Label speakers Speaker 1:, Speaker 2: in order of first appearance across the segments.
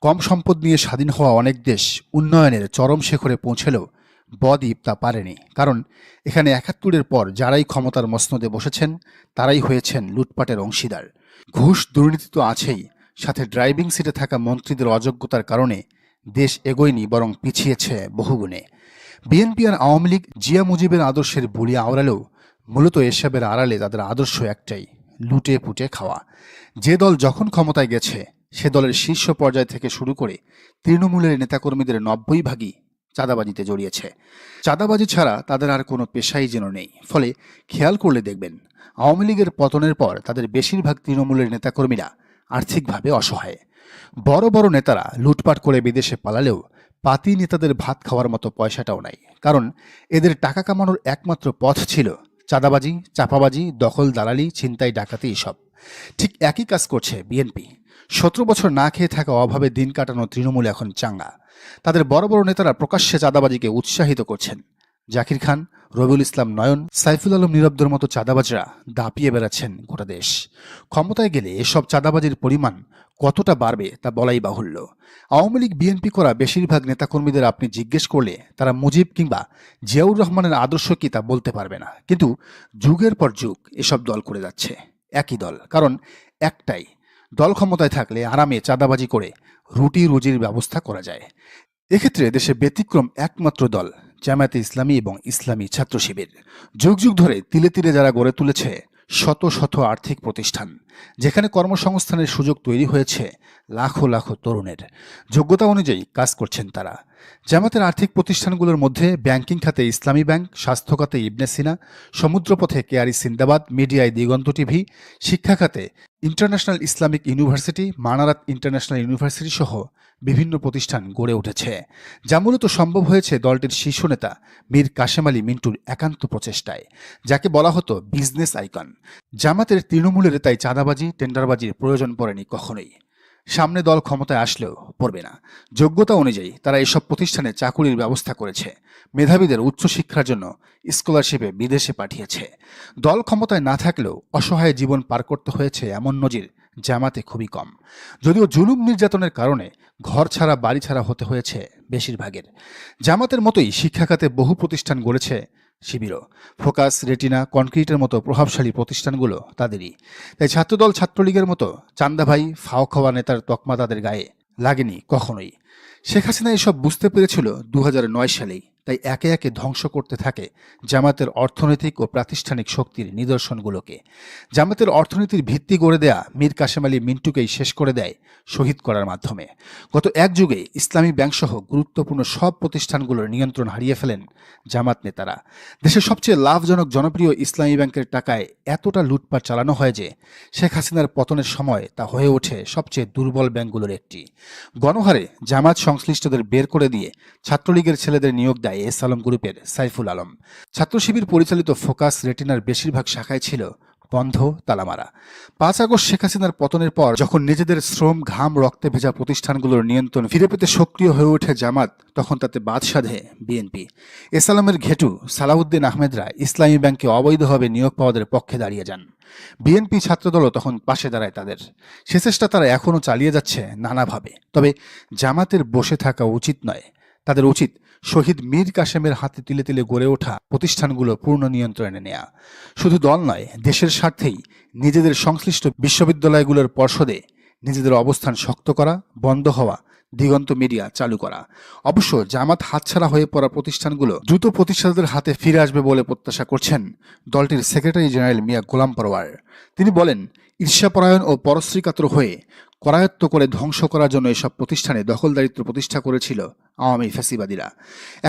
Speaker 1: কম সম্পদ নিয়ে স্বাধীন হওয়া অনেক দেশ উন্নয়নের চরম শিখরে পৌঁছলেও বদ্বীপ তা পারেনি। কারণ এখানে ৭১-এর পর যারাই ক্ষমতার মসনদে বসেছেন তারাই হয়েছেন লুটপাটের অংশীদার। ঘুষ দুর্নীতি তো আছেই, সাথে ড্রাইভিং সিটে থাকা মন্ত্রীদের অযোগ্যতার কারণে দেশ এগোয়নি, বরং পিছিয়েছে বহুগুণে। বিএনপি আর আওয়ামী লীগ জিয়া মুজিবের আদর্শের বুলি আওড়ালেও মূলত এসবের আড়ালে তাদের আদর্শ একটাই, লুটে পুটে খাওয়া। যে দল যখন ক্ষমতায় গেছে সে দলের শীর্ষ পর্যায় থেকে শুরু করে তৃণমূলের নেতাকর্মীদের ৯০ ভাগই চাঁদাবাজিতে জড়িয়েছে। চাঁদাবাজি ছাড়া তাদের আর কোনো পেশাই যেন নেই। ফলে খেয়াল করলে দেখবেন আওয়ামী লীগের পতনের পর তাদের বেশিরভাগ তৃণমূলের নেতাকর্মীরা আর্থিকভাবে অসহায়। বড় বড় নেতারা লুটপাট করে বিদেশে পালালেও পাতি নেতাদের ভাত খাওয়ার মতো পয়সাটাও নাই। কারণ এদের টাকা কামানোর একমাত্র পথ ছিল চাঁদাবাজি, চাপাবাজি, দখল, দালালি, ছিনতাই, ডাকাতি, এসব। ঠিক একই কাজ করছে বিএনপি। ১৭ বছর না খেয়ে থাকা অভাবে দিন কাটানো তৃণমূল এখন চাঙ্গা। তাদের বড় বড় নেতারা প্রকাশ্যে চাঁদাবাজিকে উৎসাহিত করছেন। জাকির খান, রবিউল ইসলাম নয়ন, সাইফুল আলম নীরবদের মতো চাঁদাবাজরা দাপিয়ে বেড়াচ্ছেন গোটা দেশ। ক্ষমতায় গেলে এসব চাঁদাবাজির পরিমাণ কতটা বাড়বে তা বলাই বাহুল্য। আওয়ামী লীগ বিএনপি করা বেশিরভাগ নেতাকর্মীদের আপনি জিজ্ঞেস করলে তারা মুজিব কিংবা জিয়াউর রহমানের আদর্শ কি তা বলতে পারবে না। কিন্তু যুগের পর যুগ এসব দল করে যাচ্ছে একই দল। কারণ একটাই, দল ক্ষমতায় থাকলে আরামে চাঁদাবাজি করে রুটি রুজির ব্যবস্থা করা যায়। এক্ষেত্রে দেশে ব্যতিক্রম একমাত্র দল জামায়াতে ইসলামী এবং ইসলামী ছাত্র শিবির। যুগ যুগ ধরে তিলে তিলে যারা গড়ে তুলেছে শত শত আর্থিক প্রতিষ্ঠান, যেখানে কর্মসংস্থানের সুযোগ তৈরি হয়েছে লাখো লাখো তরুণের। যোগ্যতা অনুযায়ী কাজ করছেন তারা। জামাতের আর্থিক প্রতিষ্ঠানগুলোর মধ্যে ব্যাংকিং খাতে ইসলামী ব্যাংক, স্বাস্থ্য খাতে ইবনে সিনা, সমুদ্রপথে কেয়ারি সিন্দাবাদ, মিডিয়ায় দিগন্ত টিভি, শিক্ষা খাতে international Islamic university, Manarat international university সহ বিভিন্ন প্রতিষ্ঠান গড়ে উঠেছে, যা মূলত সম্ভব হয়েছে দলটির শীর্ষ নেতা মীর কাশেম আলী মিন্টুর একান্ত প্রচেষ্টায়, যাকে বলা হতো বিজনেস আইকন। জামাতের তৃণমূলের তাই চাঁদাবাজি, টেন্ডারবাজির প্রয়োজন পড়েনি কখনোই। সামনে দল ক্ষমতায় আসলেও পড়বে না। যোগ্যতা অনুযায়ী তারা এসব প্রতিষ্ঠানে চাকুরির ব্যবস্থা করেছে, মেধাবীদের উচ্চশিক্ষার জন্য স্কলারশিপে বিদেশে পাঠিয়েছে। দল ক্ষমতায় না থাকলেও অসহায় জীবন পার করতে হয়েছে এমন নজির জামাতে খুবই কম। যদিও জুলুম নির্যাতনের কারণে ঘর ছাড়া বাড়ি ছাড়া হতে হয়েছে বেশিরভাগের। জামাতের মতোই শিক্ষা খাতে বহু প্রতিষ্ঠান গড়েছে শিবিরও। ফোকাস, রেটিনা, কনক্রিটের মতো প্রভাবশালী প্রতিষ্ঠানগুলো তাদেরই। তাই ছাত্রদল, ছাত্রলীগের মতো চান্দাভাই, ফাও খাওয়া নেতার তকমা তাদের গায়ে লাগেনি কখনোই। শেখ হাসিনা এসব বুঝতে পেরেছিল ২০০৯ সালেই। তাই একে একে ধ্বংস করতে থাকে জামাতের অর্থনৈতিক ও প্রাতিষ্ঠানিক শক্তির নিদর্শনগুলোকে। জামাতের অর্থনীতির ভিত্তি গড়ে দেয়া মীর কাশেম আলী মিন্টুকেই শেষ করে দেয় শহীদ করার মাধ্যমে। গত এক যুগে ইসলামী ব্যাংকসহ গুরুত্বপূর্ণ সব প্রতিষ্ঠানগুলোর নিয়ন্ত্রণ হারিয়ে ফেলেন জামাত নেতারা। দেশের সবচেয়ে লাভজনক জনপ্রিয় ইসলামী ব্যাংকের টাকায় এতটা লুটপাট চালানো হয় যে শেখ হাসিনার পতনের সময় তা হয়ে ওঠে সবচেয়ে দুর্বল ব্যাংকগুলোর একটি। গণহারে জামাত সংশ্লিষ্টদের বের করে দিয়ে ছাত্রলীগের ছেলেদের নিয়োগ দেয় এস আলম গ্রুপের সাইফুল আলম। ছাত্র শিবির পরিচালিত ফোকাস, রেটিনার বেশিরভাগ শাখায় ছিল বন্ধ, তালামারা। ৫ আগস্ট শেখ হাসিনার পতনের পর যখন নিজেদের শ্রম, ঘাম, রক্তে ভেজা প্রতিষ্ঠানগুলোর নিয়ন্ত্রণ ফিরে পেতে সক্রিয় হয়ে ওঠে জামাত, তখন তাতে বাদ সাধে বিএনপি। এস আলমের ঘেটু সালাউদ্দিন আহমেদরা ইসলামী ব্যাংকে অবৈধভাবে নিয়োগ পাওয়াদের পক্ষে দাঁড়িয়ে যান। বিএনপি ছাত্রদলও তখন পাশে দাঁড়ায় তাদের। সে চেষ্টা তারা এখনও চালিয়ে যাচ্ছে নানাভাবে। তবে জামাতের বসে থাকা উচিত নয়। তাদের উচিত শহীদ মীর কাশেমের হাতে তিলে তিলে গড়ে ওঠা প্রতিষ্ঠানগুলো পূর্ণ নিয়ন্ত্রণে নেয়া। শুধু দল নয়, দেশের স্বার্থেই নিজেদের সংশ্লিষ্ট বিশ্ববিদ্যালয়গুলোর পর্ষদে নিজেদের অবস্থান শক্ত করা, বন্ধ হওয়া দিগন্ত মিডিয়া চালু করা। অবশ্য জামাত হাতছাড়া হয়ে পড়া প্রতিষ্ঠানগুলো দ্রুত প্রতিষ্ঠাতাদের হাতে ফিরে আসবে বলে প্রত্যাশা করছেন দলটির সেক্রেটারি জেনারেল মিয়া গোলাম পরোয়ার। তিনি বলেন, ঈর্ষাপরায়ণ ও পরশ্রীকাতর হয়ে করায়ত্ত করে ধ্বংস করার জন্য এসব প্রতিষ্ঠানে দখলদারিত্ব প্রতিষ্ঠা করেছিল আওয়ামী ফ্যাসিবাদীরা।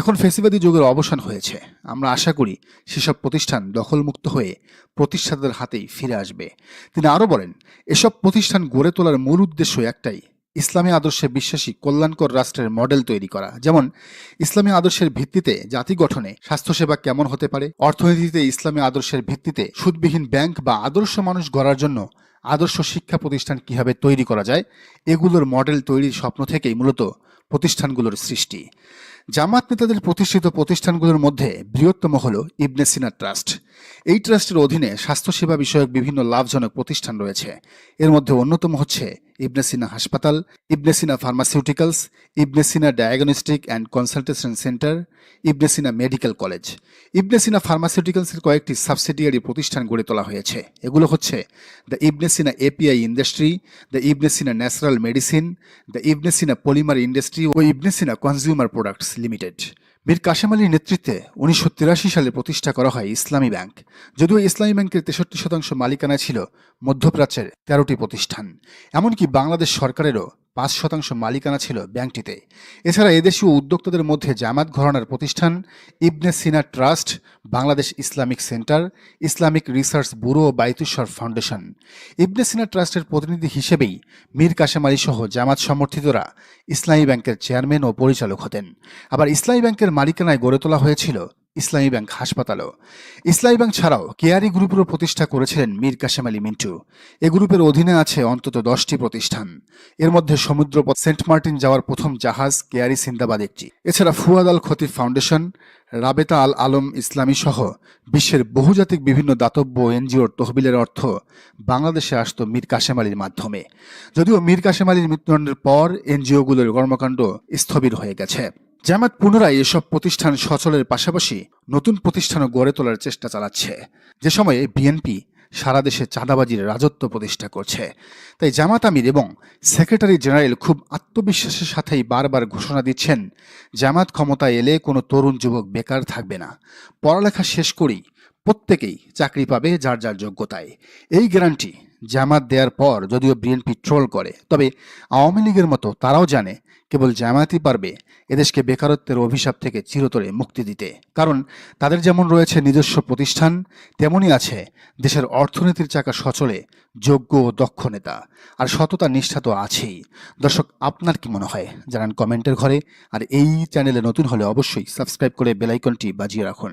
Speaker 1: এখন ফ্যাসিবাদী যুগের অবসান হয়েছে। আমরা আশা করি সেসব প্রতিষ্ঠান দখলমুক্ত হয়ে প্রতিষ্ঠাতাদের হাতেই ফিরে আসবে। তিনি আরও বলেন, এসব প্রতিষ্ঠান গড়ে তোলার মূল উদ্দেশ্য একটাই, ইসলামী আদর্শে বিশ্বাসী কল্যাণকর রাষ্ট্রের মডেল তৈরি করা। যেমন ইসলামী আদর্শের ভিত্তিতে জাতি গঠনে স্বাস্থ্যসেবা কেমন হতে পারে, অর্থনীতিতে ইসলামী আদর্শের ভিত্তিতে সুদবিহীন ব্যাংক বা আদর্শ মানুষ গড়ার জন্য আদর্শ শিক্ষা প্রতিষ্ঠান কিভাবে তৈরি করা যায়, এগুলোর মডেল তৈরির স্বপ্ন থেকেই মূলত প্রতিষ্ঠানগুলোর সৃষ্টি। জামাত নেতাদের প্রতিষ্ঠিত প্রতিষ্ঠানগুলোর মধ্যে বৃহত্তম হল ইবনে সিনা ট্রাস্ট। এই ট্রাস্টের অধীনে স্বাস্থ্যসেবা বিষয়ক বিভিন্ন লাভজনক প্রতিষ্ঠান রয়েছে। এর মধ্যে অন্যতম হচ্ছে ইবনে সিনা হাসপাতাল, Ibne Sina pharmaceuticals, Ibne Sina diagnostic and consultation centre, Ibne Sina medical college. Ibne Sina ফার্মাসিউটিক্যালসের কয়েকটি সাবসিডিয়ারি প্রতিষ্ঠান গড়ে তোলা হয়েছে। এগুলো হচ্ছে the Ibne Sina API industry, the Ibne Sina natural medicine, the Ibne Sina polymer industry ও Ibne Sina consumer products limited. Mir Kasem আলীর নেতৃত্বে 1983 সালে প্রতিষ্ঠা করা হয় ইসলামী ব্যাংক। যদিও ইসলামী ব্যাংকের 63% মালিকানা ছিল মধ্যপ্রাচ্যের 13টি প্রতিষ্ঠান। এমনকি বাংলাদেশ সরকারেরও 5% মালিকানা ছিল ব্যাংকটিতে। এছাড়া এদেশীয় উদ্যোক্তাদের মধ্যে জামাত ঘরানার প্রতিষ্ঠান Ibne Sina trust, Bangladesh Islamic centre, Islamic research bureau ও বাইতুস্বর ফাউন্ডেশন। ইবনে সিনা ট্রাস্টের প্রতিনিধি হিসেবেই মীর কাসেম আলী সহ জামাত সমর্থিতরা ইসলামী ব্যাংকের চেয়ারম্যান ও পরিচালক হতেন। আবার ইসলামী ব্যাংকের মালিকানায় গড়ে তোলা হয়েছিল ইসলামী ব্যাংক হাসপাতালও। ইসলামী ব্যাংক ছাড়াও কেয়ারি গ্রুপেরও প্রতিষ্ঠা করেছিলেন মীর কাসেম আলী মিন্টু। এ গ্রুপের অধীনে আছে অন্তত 10টি প্রতিষ্ঠান। এর মধ্যে সমুদ্রপথ সেন্ট মার্টিন যাওয়ার প্রথম জাহাজ কেয়ারি সিন্দাবাদ একটি। এছাড়া ফুয়াদ আল খতিব ফাউন্ডেশন, রাবেতা আল আলম ইসলামী সহ বিশ্বের বহুজাতিক বিভিন্ন দাতব্য এনজিওর তহবিলের অর্থ বাংলাদেশে আসত মীর কাসেম আলীর মাধ্যমে। যদিও মীর কাসেম আলীর মৃত্যুদণ্ডের পর এনজিওগুলোর কর্মকাণ্ড স্থবির হয়ে গেছে। জামাত পুনরায় এসব প্রতিষ্ঠান সচলের পাশাপাশি নতুন প্রতিষ্ঠানও গড়ে তোলার চেষ্টা চালাচ্ছে, যে সময়ে বিএনপি সারা দেশে চাঁদাবাজির রাজত্ব প্রতিষ্ঠা করছে। তাই জামাত আমির এবং সেক্রেটারি জেনারেল খুব আত্মবিশ্বাসের সাথেই বারবার ঘোষণা দিচ্ছেন, জামাত ক্ষমতায় এলে কোনো তরুণ যুবক বেকার থাকবে না। পড়ালেখা শেষ করেই প্রত্যেকেই চাকরি পাবে যার যার যোগ্যতায়। এই গ্যারান্টি জামাত দেওয়ার পর যদিও বিএনপি ট্রোল করে, তবে আওয়ামী লীগের মতো তারাও জানে কেবল জামায়াতই পারবে এদেশকে বেকারত্বের অভিশাপ থেকে চিরতরে মুক্তি দিতে। কারণ তাদের যেমন রয়েছে নিজস্ব প্রতিষ্ঠান, তেমনই আছে দেশের অর্থনীতির চাকা সচলে যোগ্য ও দক্ষ নেতা। আর সততা নিষ্ঠা তো আছেই। দর্শক, আপনার কি মনে হয় জানান কমেন্টের ঘরে। আর এই চ্যানেলে নতুন হলে অবশ্যই সাবস্ক্রাইব করে বেল আইকনটি বাজিয়ে রাখুন।